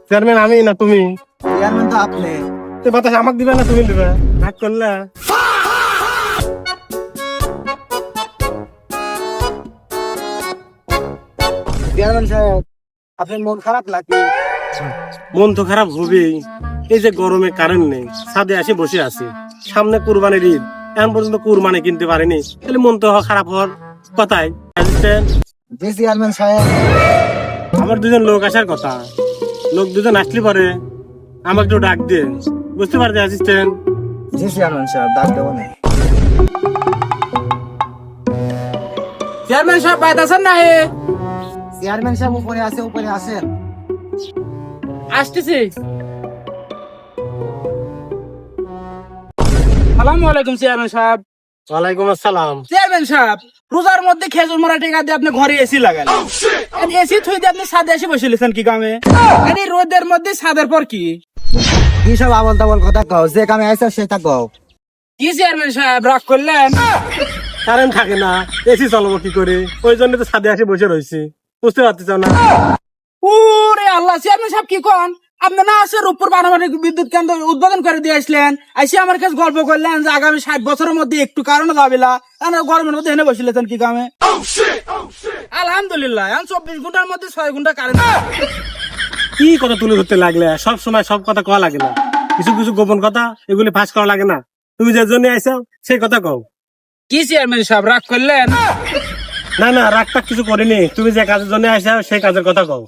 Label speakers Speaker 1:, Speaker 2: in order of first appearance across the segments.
Speaker 1: Chairman আমি না তুমি?
Speaker 2: চেয়ারম্যান তো আপনি।
Speaker 1: তো বাতাস আমাকে দিবে না তুমি দিবে? ভাগ করলা।
Speaker 2: চেয়ারম্যান সাহেব, আপনার মন খারাপ লাগে?
Speaker 1: মন তো খারাপ হবেই। এই যে গরমে কারেন্ট নেই, ছাদে এসে বসে আছি, সামনে কুরবানির ঈদ, এখন পর্যন্ত কুরবানি কিনতে পারিনি, তাহলে মন তো খারাপ হওয়ার কথাই। অ্যাসিস্ট্যান্ট,
Speaker 2: জি চেয়ারম্যান সাহেব।
Speaker 1: আমার দুজন লোক আসার কথা, লোক দুজন আসলে পরে আমাকে একটু ডাক দিয়ে, বুঝতে পারছি অ্যাসিস্ট্যান্ট?
Speaker 2: জি চেয়ারম্যান সাহেব, ডাক দেবো না।
Speaker 3: চেয়ারম্যান সাহেব বাইরে আছেন না?
Speaker 2: চেয়ারম্যান সাহেব উপরে আছে, উপরে আছেন।
Speaker 3: আসতেছি। সালামু আলাইকুম চেয়ারম্যান সাহেব।
Speaker 1: ওয়ালাইকুম আসসালাম।
Speaker 3: চেয়ারম্যান সাহেব, রোজার মধ্যে খেজুর মরা টেকা দিয়ে আপনি ঘরে এসি লাগালেন, এসি থুই দিয়ে আপনি ছাদে এসে বসেছেন কি কামে? এই রোদের মধ্যে ছাদের পর কি
Speaker 2: কি সব আবল তাবল কথা কও, যে কামে আইছো সেটা কও।
Speaker 3: কি চেয়ারম্যান সাহেব রাগ করলেন?
Speaker 1: কারেন্ট থাকে না, এসি চলবো কি করে? ওই জন্য তো ছাদে এসে বসে রয়েছি, বুঝতে পারতেছ না?
Speaker 3: ওরে আল্লাহ, চেয়ারম্যান সাহেব কি কোন? আপনি না আছে রূপপুর পারমাণবিক বিদ্যুৎ কেন্দ্র উদ্বোধন করে দিয়ে আসলেন, আইসি আমার কাছে গল্প করলেন যে আগামী 60 বছরের মধ্যে একটু কারণ যাবে না, গরমের মধ্যে এনে বসিলেছেন কি কামে? আলহামদুলিল্লাহ, এখন 24 ঘন্টার মধ্যে 6 ঘন্টা কারেন্ট।
Speaker 1: কি কথা তুলে ধরতে লাগলে? সব সময় সব কথা কওয়া লাগে না, কিছু কিছু গোপন কথা এগুলি ফাঁস করা লাগে না। তুমি যে জন্য আইসাও সেই কথা কও।
Speaker 3: কি চেয়ারম্যান সাহেব রাগ করলেন?
Speaker 1: না না, রাগটা কিছু করিনি, তুমি যে কাজের জন্য আইসাও সেই কাজের কথা কও।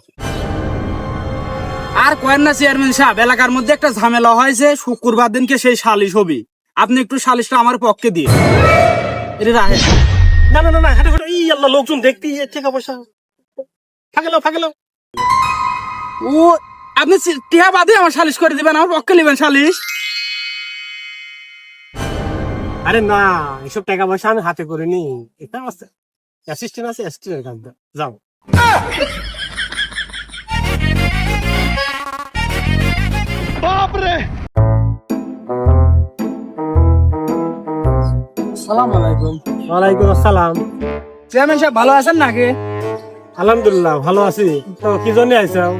Speaker 3: আর কয়েন না চেয়ারম্যান সাহেব, এলাকার মধ্যে একটা ঝামেলা হয়েছে, শুক্রবার দিনকে সেই সালিশ হবে, আপনি একটু সালিশটা আমার পক্ষে দিয়ে এটা রাখেন।
Speaker 1: না না না না, হাঁটে হাঁটে, এই আল্লাহ, লোকজন দেখতে টাকা পয়সা ফাঁকেলো ফাঁকেলো।
Speaker 3: ও, আপনি টিহা বাদে আমার সালিশ করে দিবেন, আমার পক্ষে নেবেন সালিশ?
Speaker 1: আরে না, এসব টাকা পয়সা আমি হাতে করিনি, এটা আছে অ্যাসিস্ট্যান্ট আছে, অ্যাসিস্ট্যান্টের কাজ দাও, যাও।
Speaker 3: আসসালামু আলাইকুম।
Speaker 1: ওয়ালাইকুম আসসালাম।
Speaker 3: চেয়ারম্যান সাহেব ভালো আছেন নাকি?
Speaker 1: আলহামদুলিল্লাহ ভালো আছি। তো কি জন্য আইসাও?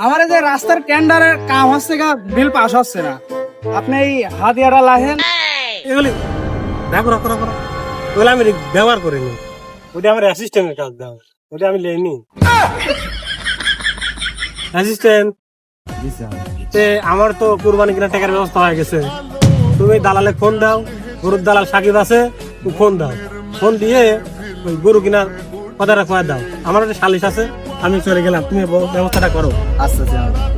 Speaker 3: আমার এই যে রাস্তার টেন্ডারের কাম হচ্ছে গা, বিল পাস হচ্ছে না, আপনি এই হাতিয়ারা লাহেন।
Speaker 1: এগুলি দেখো, রাখো রাখো রাখো। ওগুলো আমি ব্যবহার করিনি, ওটা আমার অ্যাসিস্ট্যান্টের কাজ দাও, ওটা আমি লেনি। অ্যাসিস্ট্যান্ট, আমার তো কুরবানি কিনা টাকার ব্যবস্থা হয়ে গেছে, তুমি দালালে ফোন দাও, গরুর দালাল সাকিব আছে, ফোন দাও, ফোন দিয়ে ওই গরু কিনার কথাটা কয়ে দাও। আমার একটা সালিশ আছে, আমি চলে গেলাম, তুমি ব্যবস্থাটা করো।
Speaker 2: আচ্ছা চেয়ারম্যান।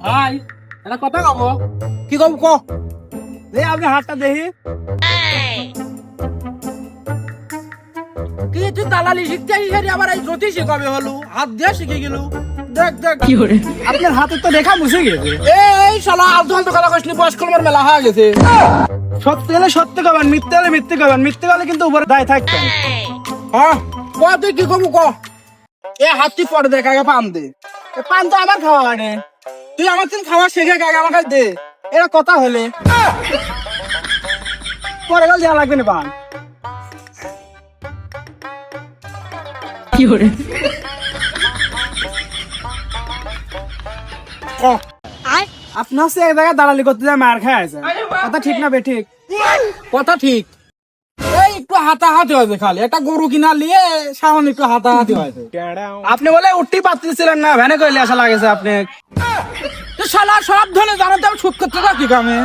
Speaker 3: ভাই এটা কথা কব, কি কব ক? এই আপনি হাতটা দেখি। কি তুই দালালি শিখতে আসি, আবার এই জ্যোতিষী কবে হলো? হাত দিয়ে শিখে গেল। দেখ দেখ, আপনার হাতের তো রেখা মুছে গেছে। এই শালা আলতু ফালতু কথা কইনি, বয়স কলমার মেলা হয়ে গেছে। সত্যি হলে সত্যি কবেন, মিথ্যে হলে মিথ্যে কবেন, মিথ্যে হলে কিন্তু উপরে দায় থাকবে। হ্যাঁ ক, তুই কি কবু ক? এ হাতটি পরে দেখ, আগে পান দে। পান তো আমার খাওয়া হয় না, তুই আমার দিন খাওয়া শেখে আগে আমার কাছে দে। এরা কথা হলে পরে গেল দেওয়া লাগবে না পান। আপনি হচ্ছে এক জায়গায় দালালি করতে যায় মার খায় আছে, কথা ঠিক না বেঠিক? কথা ঠিক। এই একটু হাতাহাতি হয়েছে, খালি একটা গরু কিনা নিয়ে সামান্য একটু হাতাহাতি হয়েছে। আপনি বলে উঠতেই পারতেছিলেন না, ভ্যানে কইলে আসা লাগেছে আপনি। তো শালা সব ধরে জানো তো আমি সুদ করতে যাও কি কামে?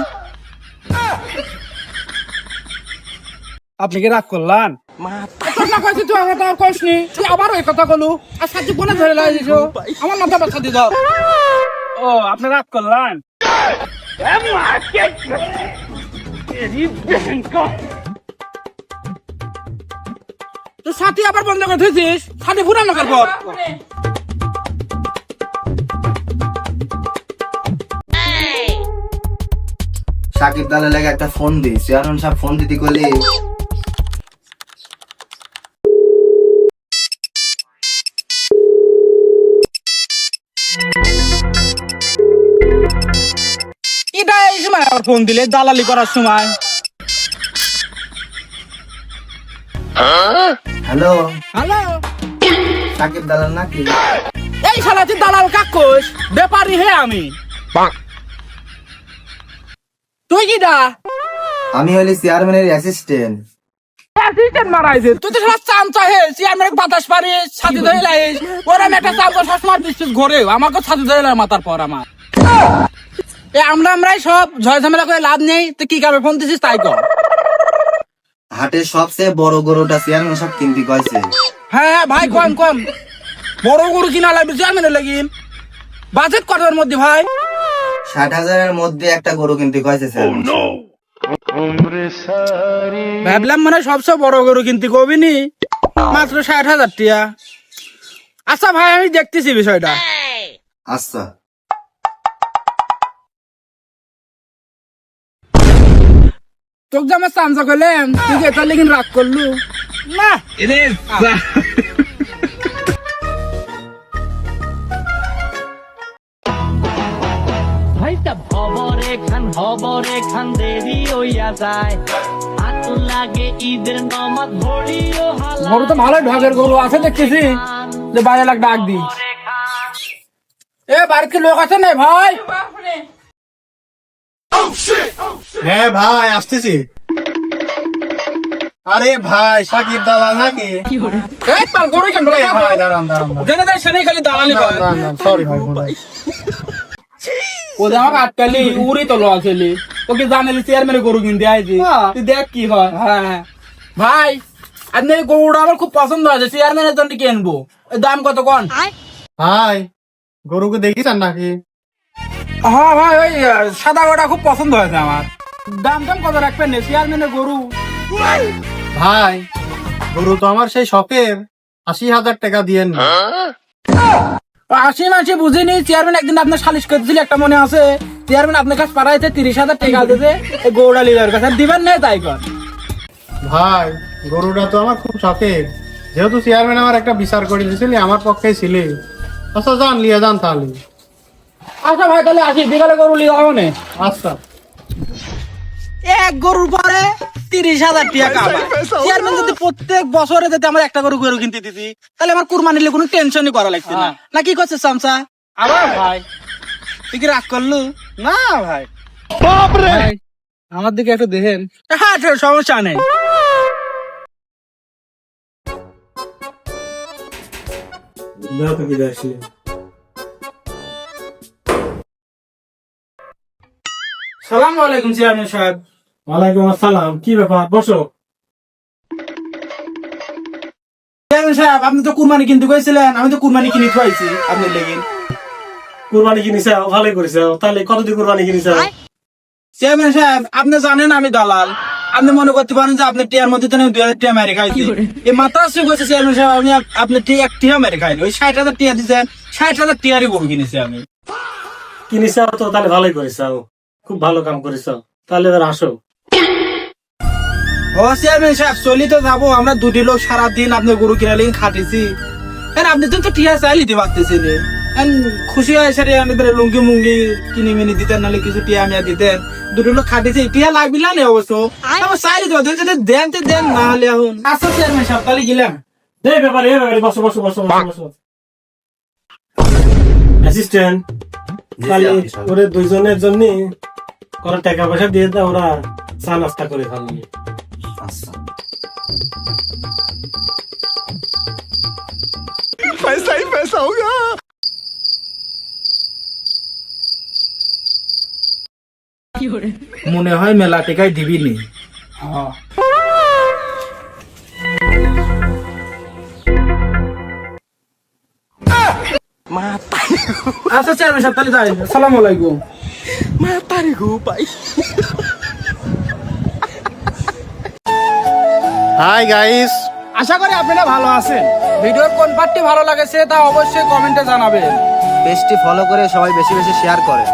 Speaker 3: আপনি কি রাগ করলেন? তুই আমার তো কইসনি, তুই আবার ওই কথা কলু, আর সাথে কোনে ধরে লাগিয়েছ, আমার মাথা বাচ্চা দিয়ে দাও। ও, আপনি রাগ করলেন? তো সাথী আবার বন্ধ করে দিয়েছিস, সাথে ফুরানো পর।
Speaker 2: সাকিব দালাল লাগে একটা ফোন দি, চেয়ারম্যান সাহেব ফোন দিতে কইলে
Speaker 3: আবার ফোন দিলে দালালি করার সময়।
Speaker 2: হ্যালো,
Speaker 3: হ্যালো,
Speaker 2: সাকিব দালাল নাকি?
Speaker 3: এই শালা তুই দালাল কাকুস, ব্যাপারী হে আমি। তুই কি দা
Speaker 2: আমি হলি চেয়ারম্যানের অ্যাসিস্ট্যান্ট।
Speaker 3: অ্যাসিস্ট্যান্ট মারাইছে? তুই তো শালা চামচা হে, চেয়ারম্যান বাতাস পারি ছাতি ধরে লাইস। ওরা একটা চামচা সবসময় দিচ্ছিস ঘরে, আমাকে ছাতি ধরে লাই মাথার পর আমার। আমরাই সব ঝয় ঝামেলা করে লাভ নেই, তুই কি কামে ফোন দিছিস তাই কর।
Speaker 2: হাটের সবচেয়ে বড় গরুটা চেয়ারম্যান সব কিনতে কইছে।
Speaker 3: হ্যাঁ ভাই, কম কম বড় গরু কিনা লাগবে চেয়ারম্যানের লাগিন। বাজেট কটার মধ্যে ভাই?
Speaker 2: 60,000-এর মধ্যে একটা গরু কিনতে কইছে চেয়ারম্যান।
Speaker 3: ভাবলাম মানে সবচেয়ে বড় গরু কিনতে কবি নি, মাত্র 60,000 টিয়া। আচ্ছা ভাই, আমি দেখতেছি বিষয়টা।
Speaker 2: আচ্ছা,
Speaker 3: তোকে যে আমার চামচা করলাম, তুই যে এটা লেগিন রাগ করলু না।
Speaker 4: ভাইটা খবরে খান দেরি হইয়া যায়, হাতু লাগে ঈদের নমাজ ভরিও হালা।
Speaker 3: গরু তো ভালোই ঢগের গরু আছে দেখতেছি, যে বাইরে লাগ ডাক দি। এ বাড়িতে কি লোক আছে না ভাই?
Speaker 1: হ্যাঁ ভাই, আসতেছি। আরে ভাই, সাকিব দালাল নাকি?
Speaker 3: এই তোর গরু কেন
Speaker 1: এই ভাই, দাঁড়ান দাঁড়ান দাঁড়ান।
Speaker 3: জেনে দেয় সেনেই খালি দালালি করে।
Speaker 1: সরি ভাই।
Speaker 3: ও যে আমাকে আটকালি, উড়ি তো লস হলি। ওকে জানালি চেয়ারম্যানের গরু কিনতে আইছি, তুই দেখ কি হয়। হ্যাঁ ভাই, আপনি এই গরুটা আমার খুব পছন্দ হয়েছে, চেয়ারম্যানের জন্য কিনবো। এর দাম কত কোন?
Speaker 1: ভাই, গরুকে দেখিছেন নাকি?
Speaker 3: হ্যাঁ ভাই, ওই সাদা গরুটা খুব পছন্দ হয়েছে আমার। দাম কত রাখবেন না চেয়ারম্যানের গরু?
Speaker 1: ভাই, গরু তো আমার সেই শখের, 80,000 টাকা দিয়েন না।
Speaker 3: 80 বুঝিনি, চেয়ারম্যান একদিন আপনার সালিশ করতেছিল একটা মনে আছে, চেয়ারম্যান আপনার কাছে পাঠাইছে 30,000 টাকা দিতে এই গরুটা লিবার কাছে, দিবেন না তাই কর।
Speaker 1: ভাই, গরুটা তো আমার খুব শখের, যেহেতু চেয়ারম্যান আমার একটা বিচার করে দিয়েছিলি, আমার পক্ষে ছিলে। আচ্ছা যান, লিয়ে যান তাহলে।
Speaker 3: আচ্ছা ভাই, তাহলে আসি, বিকালে গরু লিয়ে যাবো না।
Speaker 1: আচ্ছা।
Speaker 3: এক গরুর পরে 30,000 টাকা কামায়। চেয়ারম্যান যদি প্রত্যেক বছরে যদি আমার একটা গরু কিনতে দিতি, তাহলে আমার কুরবানি নিলে কোনো টেনশনই করা লাগছে না। না কি করছিস চামচা?
Speaker 1: আবার ভাই,
Speaker 3: তুই কি রাগ করলু?
Speaker 1: না ভাই।
Speaker 3: ভাই, আমার দিকে একটু দেখেন। হ্যাঁ, সমস্যা নেই। সালামু আলাইকুম চেয়ারম্যান সাহেব।
Speaker 1: ওয়ালাইকুম আসসালাম। কি ব্যাপার, বসো।
Speaker 3: চেয়ারম্যান সাহেব, আপনি তো কুরবানি কিনতে কইছিলেন, আমি তো কুরবানি কিনে খাইছি আপনার লেগিন।
Speaker 1: কুরবানি কিনিছে, ভালোই করেছে। তাহলে কতদিন কুরবানি কিনিছে?
Speaker 3: চেয়ারম্যান সাহেব, আপনি জানেন আমি দালাল, আপনি মনে করতে পারেন যে আপনি টিয়ার মধ্যে তো 2,000 টাকা মেরে খাইছি। এই মাথা আসছে কইছে চেয়ারম্যান সাহেব, আমি আপনি ঠিক 1 টাকা মেরে খাইনি। ওই 60,000 টাকা দিয়েছেন, 60,000 টাকারই গরু কিনেছি আমি।
Speaker 1: কিনিছে তো তাহলে ভালোই করেছে, খুব ভালো কাম করেছ। তাহলে এবার আসো।
Speaker 3: ও চেয়ারম্যান সাহেব, চলি তো যাবো। আমরা দুটি লোক সারাদিন আপনার গরু কিনে লেগে খাটিছি, আপনি তো টিয়া চাই নিতে পারতেছেন। খুশি হয় স্যার, আমাদের লুঙ্গি মুঙ্গি কিনে মিনি দিতেন, নাহলে কিছু টিয়া মিয়া দিতেন। দুটো লোক খাটিছি, টিয়া লাগবি না অবশ্য, আমার চাই দিতে পারতেন। যদি দেন তো দেন, না হলে এখন আচ্ছা চেয়ারম্যান সাহেব, তাহলে গেলাম।
Speaker 1: এই ব্যাপারে বসো বসো বসো বসো বসো। অ্যাসিস্ট্যান্ট, তাহলে ওরে দুইজনের জন্য করে টাকা পয়সা দিয়ে দাও, ওরা চা নাস্তা করে খাবে।
Speaker 2: আচ্ছা,
Speaker 3: মনে হয় মেলা টেকাই দিবি নি। আচ্ছা চেয়ারম্যান সাহেব, তাহলে যাই। আসসালামু আলাইকুম।
Speaker 1: হাই গাইস,
Speaker 3: আশা করি আপনারা ভালো আছেন। ভিডিওর কোন পার্টটি ভালো লাগেছে তা অবশ্যই কমেন্টে জানাবেন।
Speaker 2: পেজটি ফলো করে সবাই বেশি বেশি শেয়ার করেন।